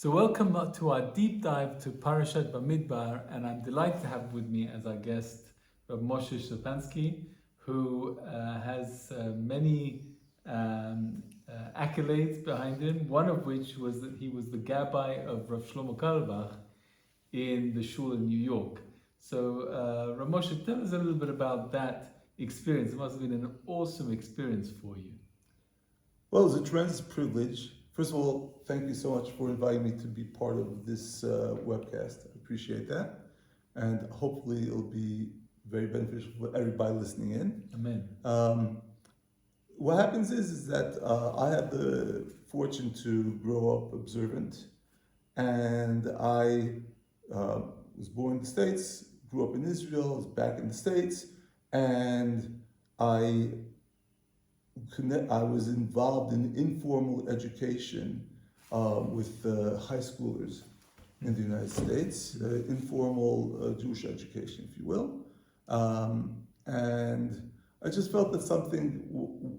So welcome to our deep dive to Parashat Bamidbar, and I'm delighted to have with me as our guest Rabbi Moshe Stepansky, who has many accolades behind him, one of which was that he was the gabbai of Rav Shlomo Carlebach in the shul in New York. So Rabbi Moshe, tell us a little bit about that experience. It must have been an awesome experience for you. Well, it was a tremendous privilege. First of all, thank you so much for inviting me to be part of this webcast. I appreciate that. And hopefully it'll be very beneficial for everybody listening in. Amen. What happens is that I had the fortune to grow up observant. And I was born in the States, grew up in Israel, was back in the States, and I was involved in informal education with high schoolers in the United States, informal Jewish education, if you will. And I just felt that something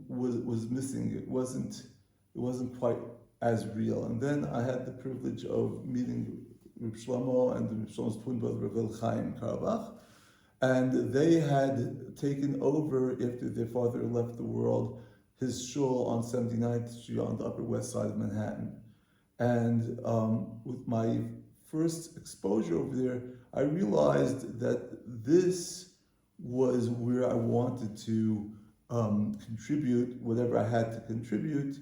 was missing. It wasn't quite as real. And then I had the privilege of meeting Reb Shlomo and Reb Shlomo's twin brother, Reb Chaim Carlebach. And they had taken over after their father left the world, his shul on 79th Street on the Upper West Side of Manhattan. And with my first exposure over there, I realized that this was where I wanted to contribute whatever I had to contribute,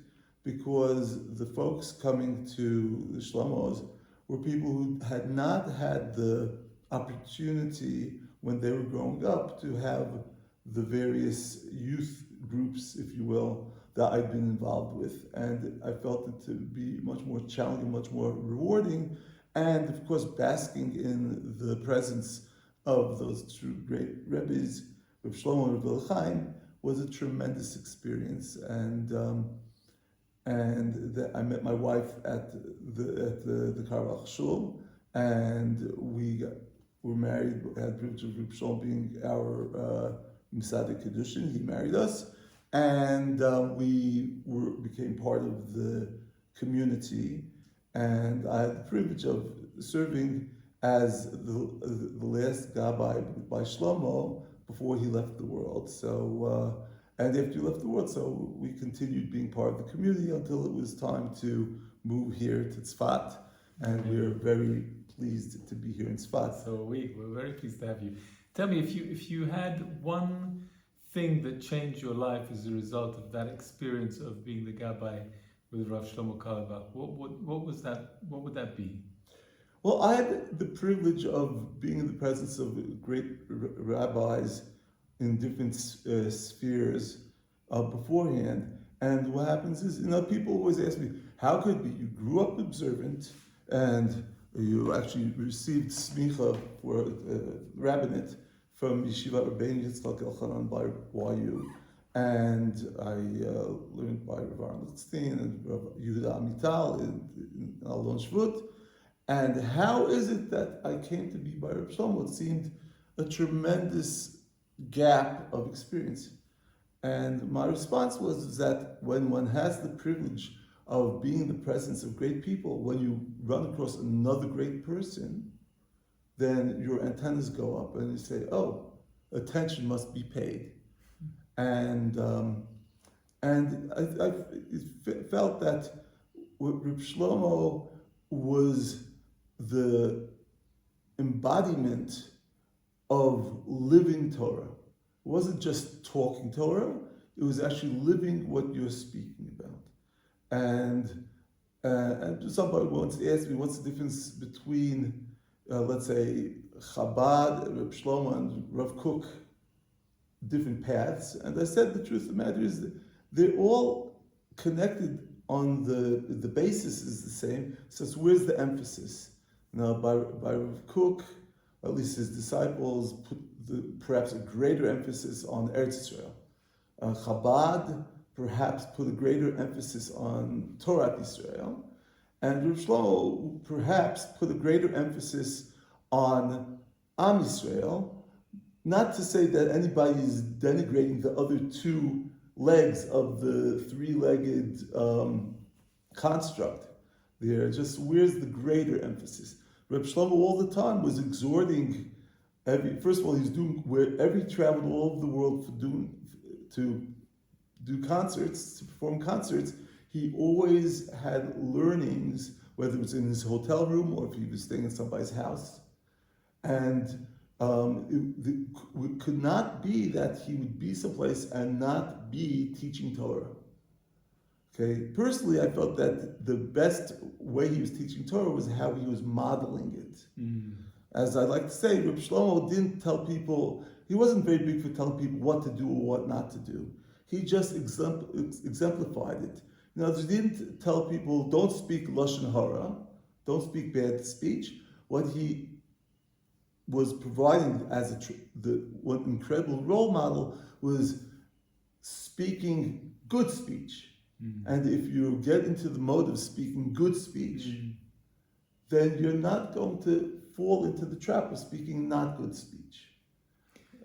because the folks coming to the Shlomos were people who had not had the opportunity when they were growing up to have the various youth groups, if you will, that I'd been involved with. And I felt it to be much more challenging, much more rewarding, and of course basking in the presence of those two great Rebbes, Reb Shlomo and Reb Chaim, was a tremendous experience. And I met my wife at the Carlebach shul, and we were married. We had the privilege of Reb Shlomo being our Misadik Kedushin. He married us, and we became part of the community. And I had the privilege of serving as the last gabbai by Shlomo before he left the world. So, and after he left the world, so we continued being part of the community until it was time to move here to Tzfat. And we're very pleased to be here in Tzfat. So we're very pleased to have you. Tell me, if you had one thing that changed your life as a result of that experience of being the gabbai with Rav Shlomo Carlebach, what was that? What would that be? Well, I had the privilege of being in the presence of great rabbis in different spheres beforehand. And what happens is, people always ask me, how could it be you grew up observant and you actually received smicha for rabbinate from Yeshiva Rabbeinu Yitzchak Elchanan by YU, and I learned by Rav Aaron Lichtenstein and Rav Yehuda Amital in Alon Shvut. And how is it that I came to be by Reb Shlomo? It seemed a tremendous gap of experience. And my response was that when one has the privilege of being in the presence of great people, when you run across another great person, then your antennas go up and you say, oh, attention must be paid. And I felt that Reb Shlomo was the embodiment of living Torah. It wasn't just talking Torah, it was actually living what you're speaking about. And somebody once asked me, what's the difference between, let's say, Chabad, Reb Shlomo, and Rav Kook, different paths? And I said the truth of the matter is that they're all connected on the basis is the same. So where's the emphasis? Now, by Rav Kook, at least his disciples, put perhaps a greater emphasis on Eretz Israel. Chabad perhaps put a greater emphasis on Torah Israel. And Rav Shlomo perhaps put a greater emphasis on Am Yisrael. Not to say that anybody is denigrating the other two legs of the three-legged construct, there. Just where's the greater emphasis? Reb Shlomo all the time was exhorting first of all, he's doing wherever he traveled all over the world to do concerts, to perform concerts. He always had learnings, whether it was in his hotel room or if he was staying at somebody's house, and it could not be that he would be someplace and not be teaching Torah. Okay, personally, I felt that the best way he was teaching Torah was how he was modeling it. As I like to say, Reb Shlomo didn't tell people, he wasn't very big for telling people what to do or what not to do. He just exemplified it. In other words, he didn't tell people, don't speak Lashon Hara, don't speak bad speech. What he was providing as one incredible role model was speaking good speech. And if you get into the mode of speaking good speech, then you're not going to fall into the trap of speaking not good speech.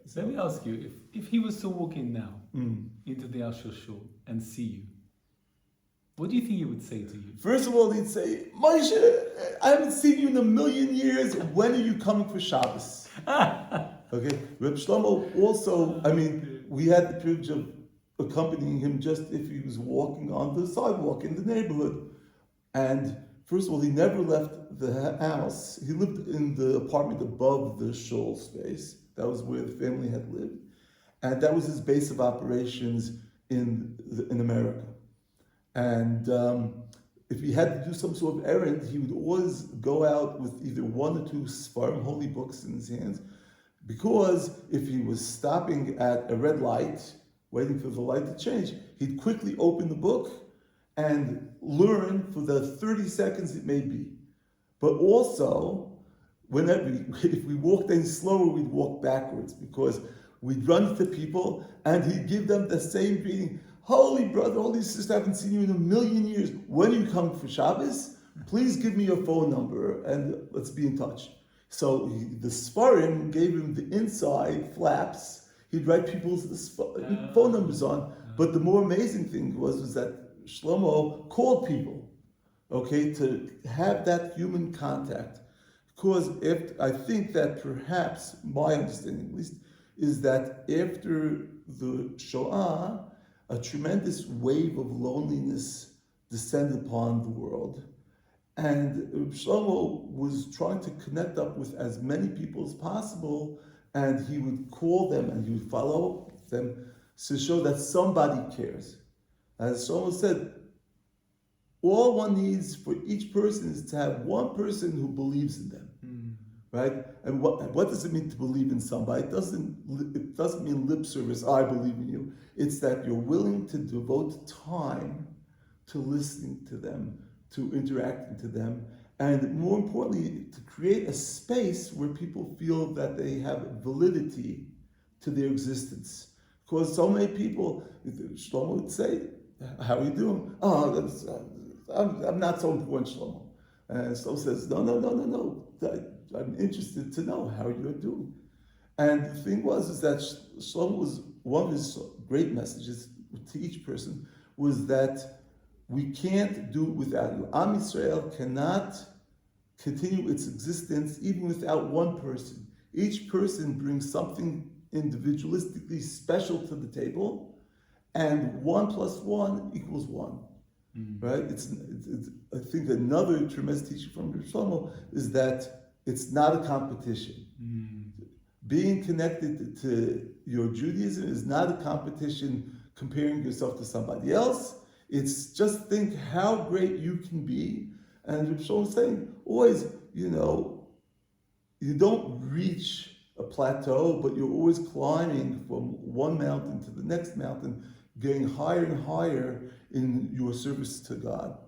So let me ask you, if he was to walk in now into the Asher Shul and see you, what do you think he would say to you? First of all, he'd say, Moshe, I haven't seen you in a million years. When are you coming for Shabbos? Okay, Reb Shlomo also, we had the privilege of accompanying him just if he was walking on the sidewalk in the neighborhood. And first of all, he never left the house. He lived in the apartment above the shul space. That was where the family had lived. And that was his base of operations in America. And if he had to do some sort of errand, he would always go out with either one or two Sfarim, holy books in his hands, because if he was stopping at a red light, waiting for the light to change, he'd quickly open the book and learn for the 30 seconds it may be. But also, if we walked any slower, we'd walk backwards, because we'd run to people and he'd give them the same greeting. Holy brother, holy sister, I haven't seen you in a million years. When are you coming for Shabbos? Please give me your phone number and let's be in touch. So the Sfarim gave him the inside flaps. He'd write people's phone numbers on. But the more amazing thing was that Shlomo called people, okay, to have that human contact. Because I think that perhaps, my understanding at least, is that after the Shoah, a tremendous wave of loneliness descended upon the world. And Shlomo was trying to connect up with as many people as possible, and he would call them and he would follow up with them to show that somebody cares. As Shlomo said, all one needs for each person is to have one person who believes in them. Right? And what does it mean to believe in somebody? It doesn't mean lip service, I believe in you. It's that you're willing to devote time to listening to them, to interacting to them, and more importantly, to create a space where people feel that they have validity to their existence. Because so many people, Shlomo would say, how are you doing? Oh, I'm not so important, Shlomo. And Shlomo says, no. I'm interested to know how you're doing. And the thing is that Shlomo was, one of his great messages to each person was that we can't do it without you. Am Yisrael cannot continue its existence even without one person. Each person brings something individualistically special to the table, and 1 + 1 = 1. Right? It's I think another tremendous teaching from Shlomo is that it's not a competition. Being connected to your Judaism is not a competition comparing yourself to somebody else. It's just think how great you can be. And Reb Shlomo is saying, always, you don't reach a plateau, but you're always climbing from one mountain to the next mountain, getting higher and higher in your service to God.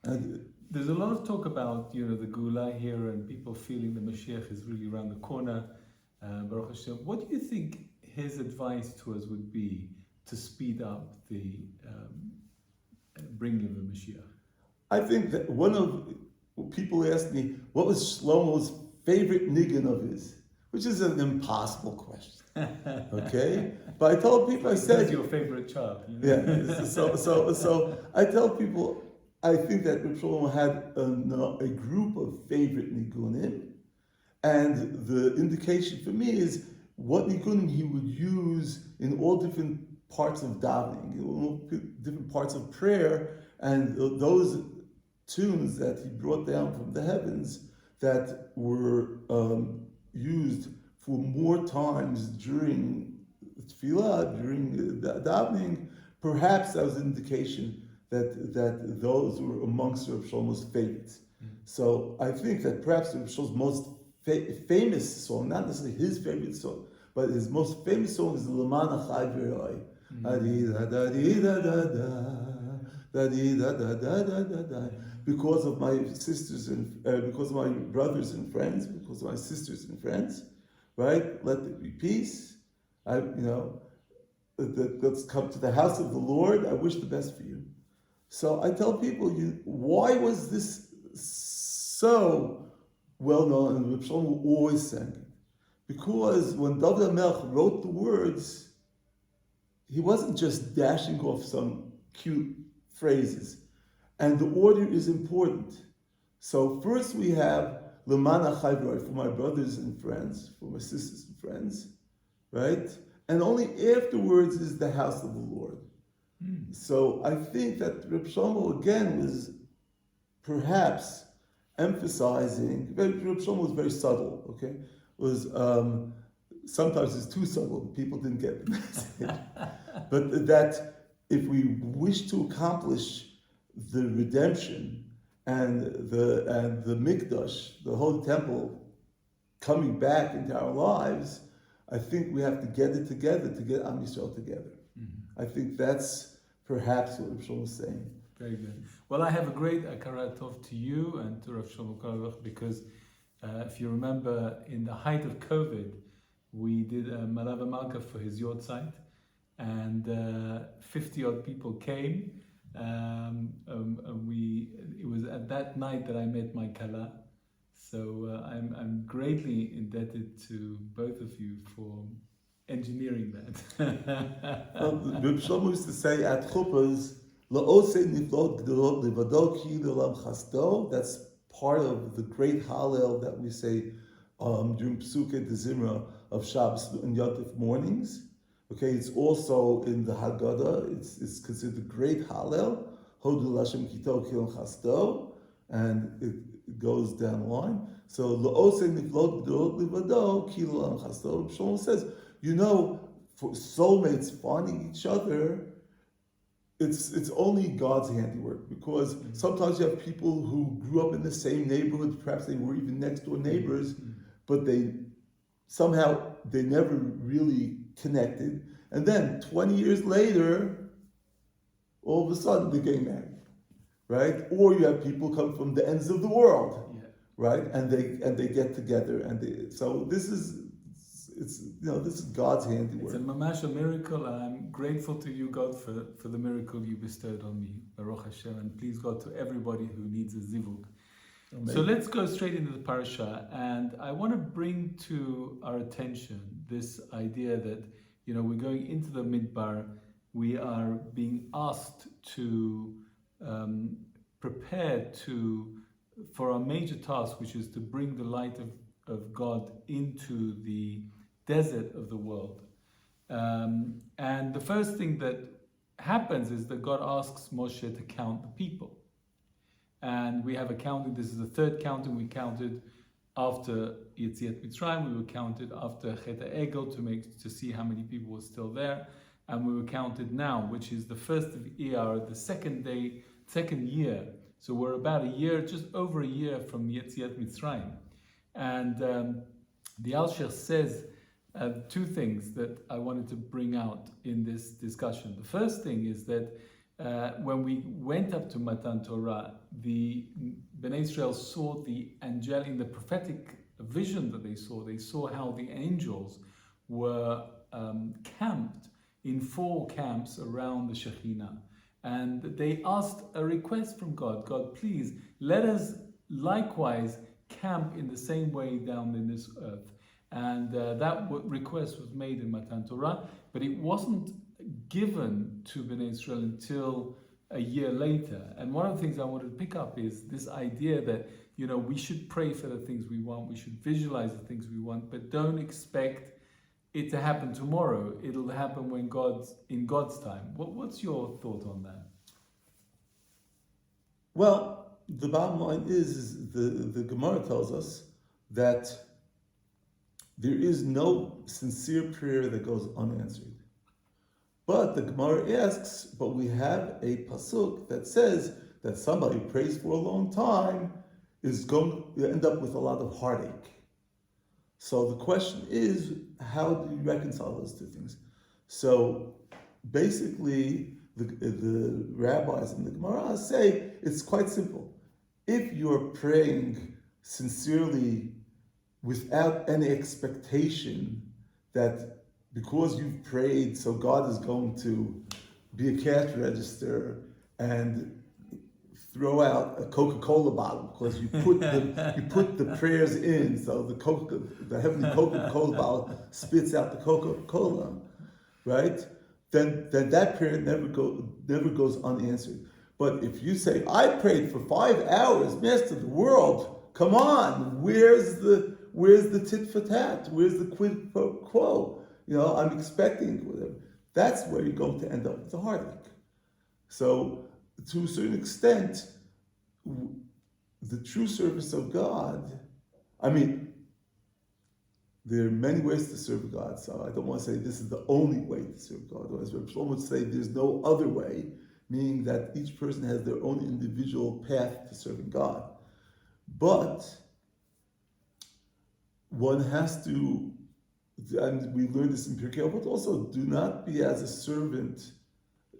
And there's a lot of talk about, the Geulah here and people feeling the Mashiach is really around the corner. Baruch Hashem. What do you think his advice to us would be to speed up the bringing of the Mashiach? I think that people ask me, what was Shlomo's favorite niggin of his? Which is an impossible question. Okay? But I told people, I said... That's your favorite child. Yeah. So I tell people, I think that Reb Shlomo had a group of favorite nigunim, and the indication for me is what nigunim he would use in all different parts of davening, all different parts of prayer, and those tunes that he brought down from the heavens that were used for more times during tefillah, during davening. Perhaps that was an indication that those were amongst Reb Shlomo's favorites. So I think that perhaps Reb Shlomo's most famous song, not necessarily his favorite song, but his most famous song is the L'man Achai V'Roi. Because of my sisters and because of my brothers and friends, because of my sisters and friends, right? Let there be peace. Let's come to the house of the Lord. I wish the best for you. So I tell people, why was this so well known? And Reb Shlomo always sang it. Because when David HaMelech wrote the words, he wasn't just dashing off some cute phrases. And the order is important. So first we have L'man Achai V'Roi, for my brothers and friends, for my sisters and friends, right? And only afterwards is the house of the Lord. So I think that Reb Shlomo again was perhaps emphasizing. Reb Shlomo was very subtle. Okay, was sometimes it's too subtle. People didn't get the message. But that if we wish to accomplish the redemption and the mikdash, the holy temple, coming back into our lives, I think we have to get it together to get Am Yisrael together. I think that's perhaps what Rav Shlomo was saying. Very good. Well, I have a great Akarat Tov to you and to Rav Shlomo Carlebach, because if you remember, in the height of COVID, we did a Malava Malka for his Yortzeit, and 50 odd people came. It was at that night that I met my Kala. So I'm greatly indebted to both of you for engineering that. Reb Shlomo used to say at chuppahs, "La'osei niflot gdolot levado ki le'olam chasdo." That's part of the great Hallel that we say during Pesukei de Zimra of Shabbos and Yontif mornings. Okay, it's also in the Haggadah. It's considered the great Hallel. Hodu Lashem Kito Kilon Chasdo, and it goes down the line. So La'osei niflot gdolot levado ki le'olam chasdo. Reb Shlomo says, for soulmates finding each other, it's only God's handiwork, because sometimes you have people who grew up in the same neighborhood, perhaps they were even next door neighbors, but they never really connected. And then 20 years later, all of a sudden they're getting married, right? Or you have people come from the ends of the world, right? And they get together, so this is God's handiwork. It's a mamash, a miracle, and I'm grateful to you, God, for the miracle you bestowed on me, Baruch Hashem, and please, God, to everybody who needs a zivug. Amen. So let's go straight into the parasha, and I want to bring to our attention this idea that, we're going into the Midbar, we are being asked to prepare for our major task, which is to bring the light of God into the desert of the world. And the first thing that happens is that God asks Moshe to count the people. And we have a counting. This is the third counting. We counted after Yetziat Mitzrayim. We were counted after Chet HaEgel to see how many people were still there. And we were counted now, which is the first of Iyar, the second year. So we're about a year, just over a year from Yetziat Mitzrayim. And the Alshech says two things that I wanted to bring out in this discussion. The first thing is that when we went up to Matan Torah, the Bnei Israel saw in the prophetic vision that they saw how the angels were camped in 4 camps around the Shekhinah. And they asked a request from God. God, please, let us likewise camp in the same way down in this earth. And that request was made in Matan Torah, but it wasn't given to Bnei Israel until a year later. And one of the things I wanted to pick up is this idea that, we should pray for the things we want, we should visualize the things we want, but don't expect it to happen tomorrow. It'll happen in God's time. What's your thought on that? Well, the bottom line is the Gemara tells us that there is no sincere prayer that goes unanswered. But the Gemara asks, but we have a pasuk that says that somebody who prays for a long time is going to end up with a lot of heartache. So the question is, how do you reconcile those two things? So basically, the rabbis and the Gemara say it's quite simple. If you're praying sincerely without any expectation that because you've prayed, so God is going to be a cash register and throw out a Coca-Cola bottle because you put the prayers in, so the heavenly Coca-Cola bottle spits out the Coca-Cola, right? Then that prayer never goes unanswered. But if you say, I prayed for 5 hours, Master of the world, come on, where's the tit for tat? Where's the quid pro quo? I'm expecting whatever. That's where you're going to end up with the heartache. So, to a certain extent, the true service of God, there are many ways to serve God, so I don't want to say this is the only way to serve God. Or as Shlomo would say, there's no other way, meaning that each person has their own individual path to serving God. But one has to, and we learned this in Pirkei Avot also, do not be as a servant,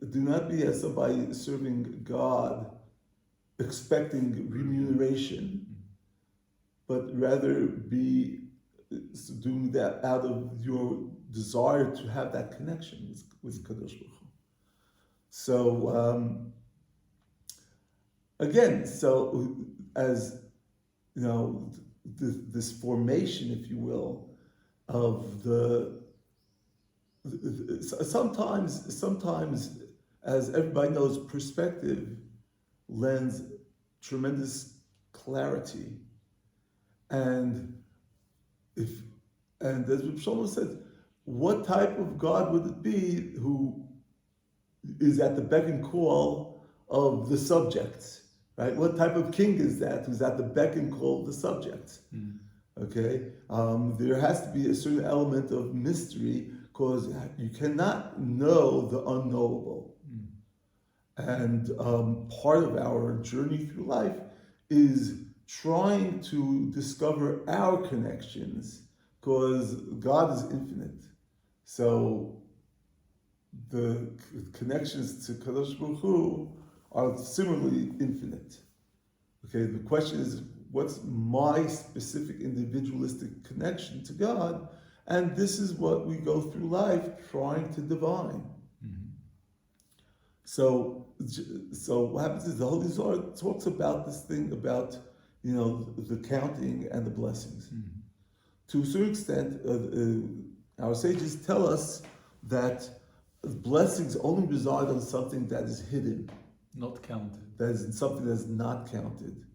do not be as somebody serving God expecting remuneration, but rather be doing that out of your desire to have that connection with Kadosh Baruch Hu. So again, as this formation, if you will, of sometimes, as everybody knows, perspective lends tremendous clarity, and as Shlomo said, what type of God would it be who is at the beck and call of the subjects, right? What type of king is that who's at the beck and call of the subjects? Okay, there has to be a certain element of mystery because you cannot know the unknowable. And part of our journey through life is trying to discover our connections, because God is infinite. So the connections to Kadosh Baruch Hu are similarly infinite. Okay, the question is, what's my specific individualistic connection to God? And this is what we go through life trying to divine. So what happens is the Holy Zohar talks about this thing about, the counting and the blessings. To a certain extent, our sages tell us that blessings only reside on something that is hidden. Not counted. That is something that's not counted.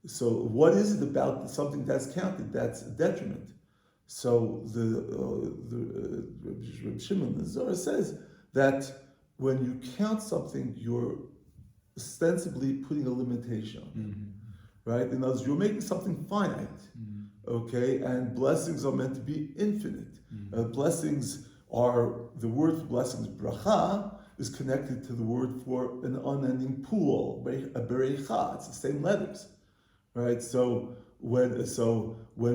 So what is it about something that's counted that's a detriment? So the Reb Shimon, the Zohar says that when you count something, you're ostensibly putting a limitation on it, right? In other words, you're making something finite, okay? And blessings are meant to be infinite. Blessings are, the word for blessings, bracha, is connected to the word for an unending pool, a berecha, it's the same letters, right? So when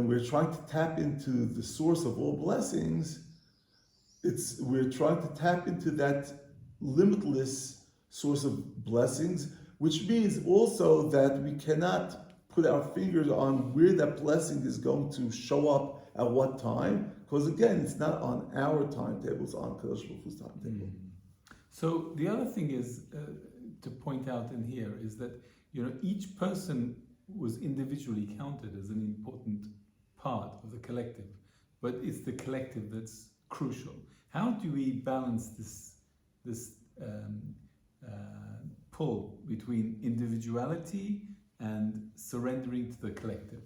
we're trying to tap into the source of all blessings, we're trying to tap into that limitless source of blessings, which means also that we cannot put our fingers on where that blessing is going to show up at what time, because again, it's not on our timetable, it's on Kadosh Baruch Hu's timetable. So the other thing is to point out in here is that each person was individually counted as an important part of the collective, but it's the collective that's crucial. How do we balance this pull between individuality and surrendering to the collective?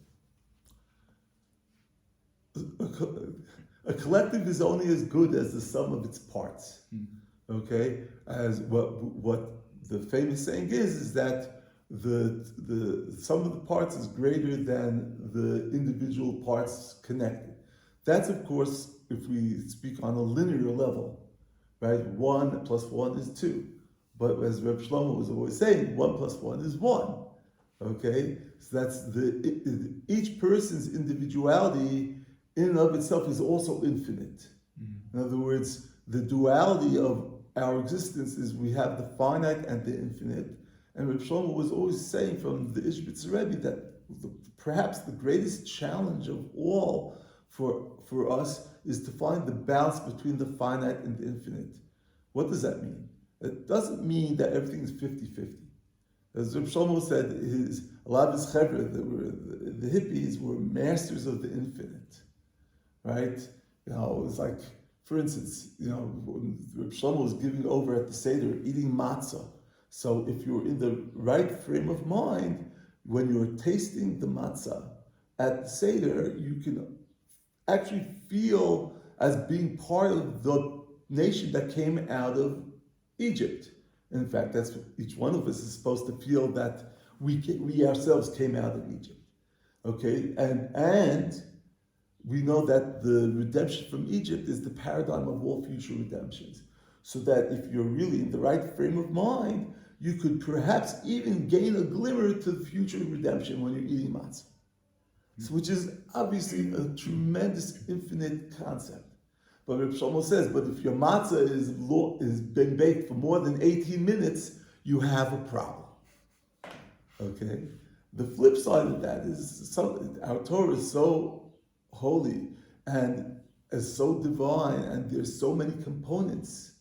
A collective is only as good as the sum of its parts. Okay, as what the famous saying is that the sum of the parts is greater than the individual parts connected. That's, of course, if we speak on a linear level, right? 1 plus 1 is 2. But as Reb Shlomo was always saying, 1 plus 1 is 1. Okay? So that's each person's individuality in and of itself is also infinite. In other words, the duality of our existence is we have the finite and the infinite. And Reb Shlomo was always saying from the Ishbitz Rebbe that perhaps the greatest challenge of all for us is to find the balance between the finite and the infinite. What does that mean? It doesn't mean that everything is 50-50. As Reb Shlomo said, a lot of his chevra, the hippies, were masters of the infinite, right? You know, it was like, for instance, you know, when Reb Shlomo was giving over at the Seder, eating matzah. So if you're in the right frame of mind, when you're tasting the matzah at the Seder, you can actually feel as being part of the nation that came out of Egypt. In fact, that's what each one of us is supposed to feel, that we ourselves came out of Egypt. Okay, and we know that the redemption from Egypt is the paradigm of all future redemptions. So that if you're really in the right frame of mind, you could perhaps even gain a glimmer to the future redemption when you're eating matzah. So, which is obviously a tremendous, infinite concept. But Reb Shlomo says, but if your matzah is being baked for more than 18 minutes, you have a problem. Okay? The flip side of that is our Torah is so holy and is so divine, and there's so many components.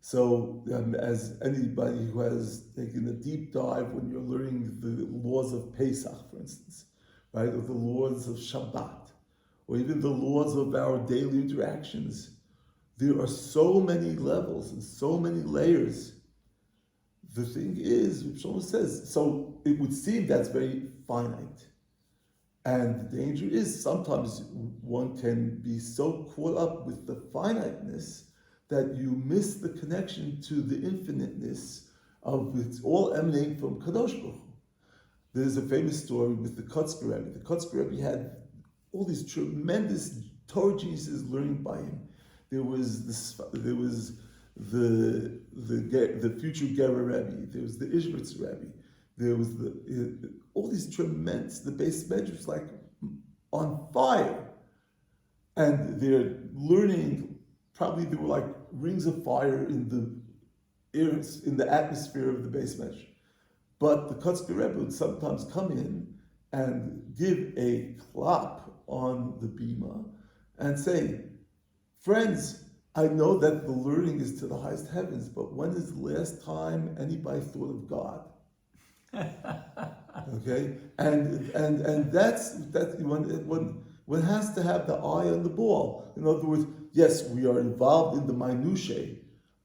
So, as anybody who has taken a deep dive when you're learning the laws of Pesach, for instance, right, or the laws of Shabbat, or even the laws of our daily interactions, there are so many levels and so many layers. The thing is, Shlomo says, so it would seem that's very finite. And the danger is sometimes one can be so caught up with the finiteness that you miss the connection to the infiniteness of it's all emanating from Kadosh Baruch Hu. There's a famous story with the Kotzker Rebbe. The Kotzker Rebbe had all these tremendous Torah geniuses learning by him. There was the future Gerer Rebbe. There was the Ishbitz Rebbe. There was all these tremendous. The base measure was like on fire, and they're learning. Probably there were like rings of fire in the atmosphere of the base measure. But the Kotzker Rebbe would sometimes come in and give a clap on the bima and say, friends, I know that the learning is to the highest heavens, but when is the last time anybody thought of God? Okay? And that's one has to have the eye on the ball. In other words, yes, we are involved in the minutiae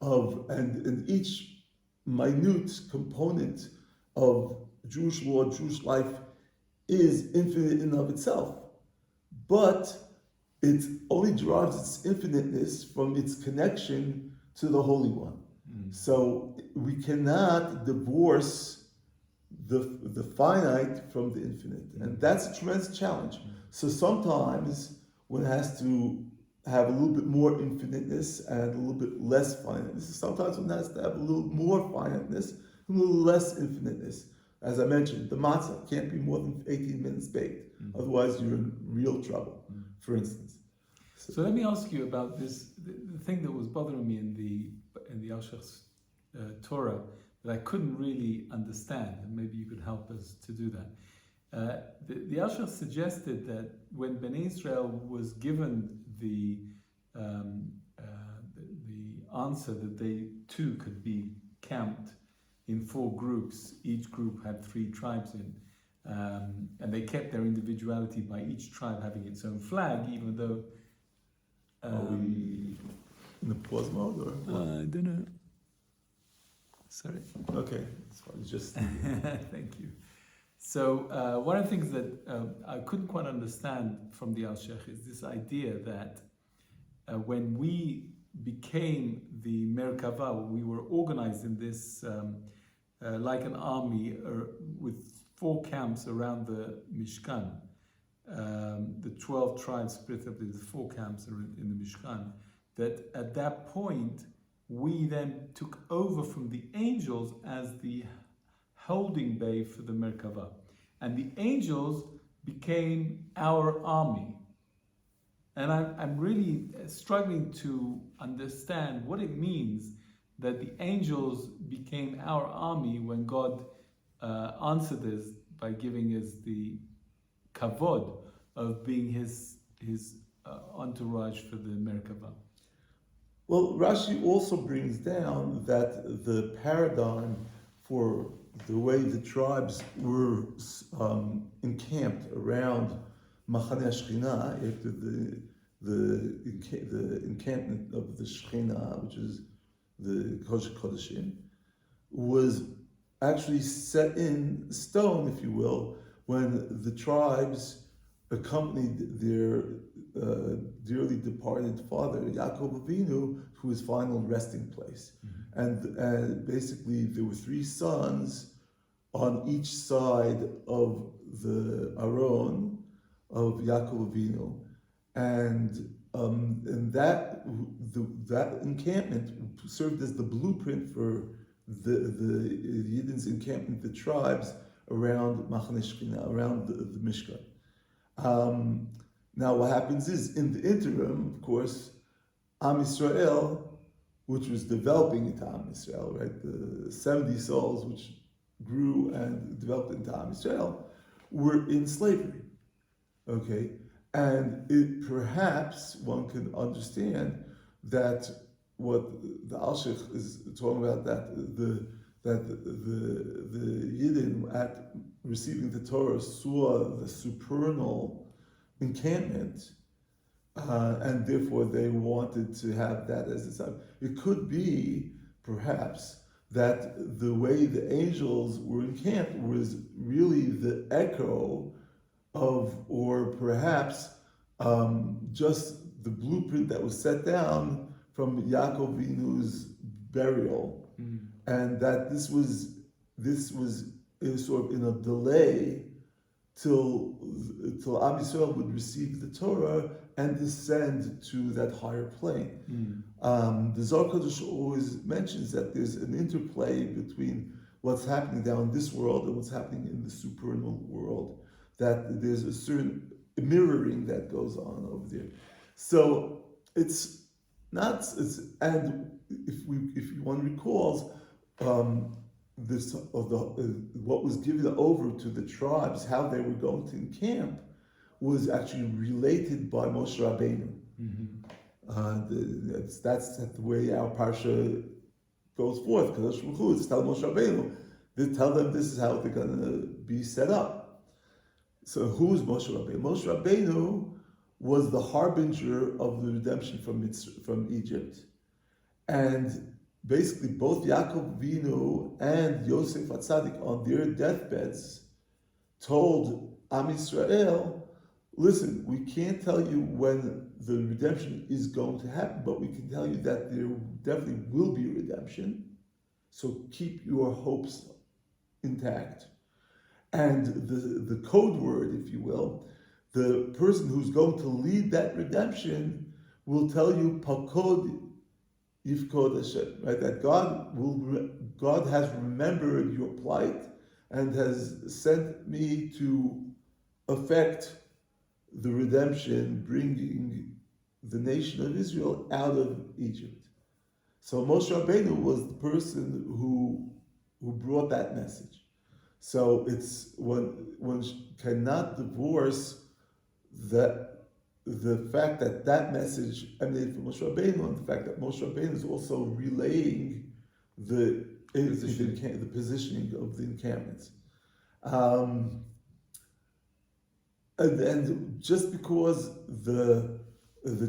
of, and each minute component of Jewish law, Jewish life is infinite in and of itself. But it only derives its infiniteness from its connection to the Holy One. So we cannot divorce the finite from the infinite. And that's a tremendous challenge. So sometimes one has to have a little bit more infiniteness and a little bit less finiteness. Sometimes one has to have a little more finiteness and a little less infiniteness. As I mentioned, the matzah can't be more than 18 minutes baked. Otherwise, you're in real trouble, for instance. So let me ask you about this, the thing that was bothering me in the Alshech's Torah that I couldn't really understand, and maybe you could help us to do that. The Alshech suggested that when Bnei Israel was given the answer that they too could be camped in 4 groups, each group had 3 tribes in, and they kept their individuality by each tribe having its own flag, even though Are we in the pause mode or what? I don't know. Sorry. Okay, it's fine. Just Thank you. So one of the things that I couldn't quite understand from the Alshech is this idea that when we became the Merkava, when we were organized in this like an army with 4 camps around the Mishkan, the 12 tribes split up into 4 camps in the Mishkan, that at that point we then took over from the angels as the holding bay for the Merkava. And the angels became our army. And I'm really struggling to understand what it means that the angels became our army when God answered us by giving us the kavod of being his entourage for the Merkava. well, Rashi also brings down that the paradigm for the way the tribes were encamped around Machane Shechina, after the encampment of the Shechina, which is the Kodesh Kodeshim, was actually set in stone, if you will, when the tribes accompanied their dearly departed father, Yaakov Avinu, to his final resting place. And basically there were 3 sons on each side of the Aron of Yaakov Avinu. And that encampment served as the blueprint for the Yidden's encampment, the tribes around Machane Shechina, around the Mishkan. Now what happens is, in the interim, of course, Am Yisrael, which was developing into Am Yisrael, right? The 70 souls which grew and developed into Am Yisrael were in slavery. Okay? And it perhaps one can understand that what the Alshech is talking about, that the Yidden at receiving the Torah saw the supernal encampment, and therefore they wanted to have that as a sign. It could be, perhaps, that the way the angels were encamped was really the echo of, or perhaps just the blueprint that was set down from Yaakov Avinu's burial, and that this was sort of in a delay till Am Yisrael would receive the Torah and descend to that higher plane. The Zohar Kodesh always mentions that there's an interplay between what's happening down in this world and what's happening in the supernal world, that there's a certain mirroring that goes on over there. So it's not, and if one recalls, what was given over to the tribes, how they were going to encamp, was actually related by Moshe Rabbeinu. That's the way our parsha goes forth. Because it's tell Moshe Rabbeinu, they tell them this is how they're going to be set up. So who's Moshe Rabbeinu? Moshe Rabbeinu was the harbinger of the redemption from Egypt, and basically both Yaakov Avinu and Yosef HaTzadik on their deathbeds told Am Yisrael, listen, we can't tell you when the redemption is going to happen, but we can tell you that there definitely will be redemption, so keep your hopes intact. And the code word, if you will, the person who's going to lead that redemption will tell you, Pakod Yifkod Hashem, right? That God has remembered your plight and has sent me to effect the redemption, bringing the nation of Israel out of Egypt. So Moshe Rabbeinu was the person who brought that message. So it's one cannot divorce the fact that message emanated from Moshe Rabbeinu, and the fact that Moshe Rabbeinu is also relaying the positioning of the encampments. And just because the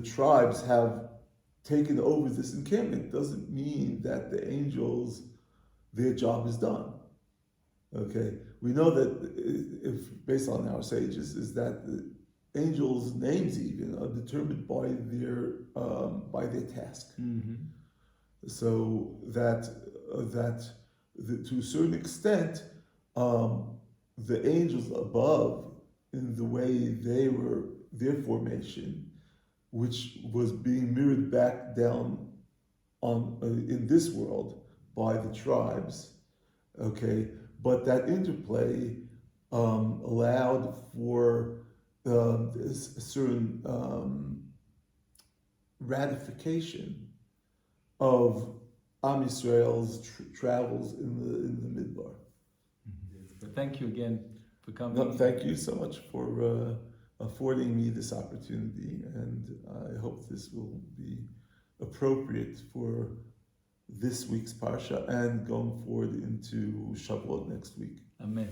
tribes have taken over this encampment doesn't mean that the angels their job is done. Okay, we know that if based on our sages is that the angels' names even are determined by their task. So that to a certain extent, the angels above, in the way they were their formation, which was being mirrored back down on in this world by the tribes, okay, but that interplay allowed for a certain ratification of Am Yisrael's travels in the Midbar. But thank you again for coming. No, thank you so much for affording me this opportunity, and I hope this will be appropriate for this week's Parsha and going forward into Shavuot next week. Amen.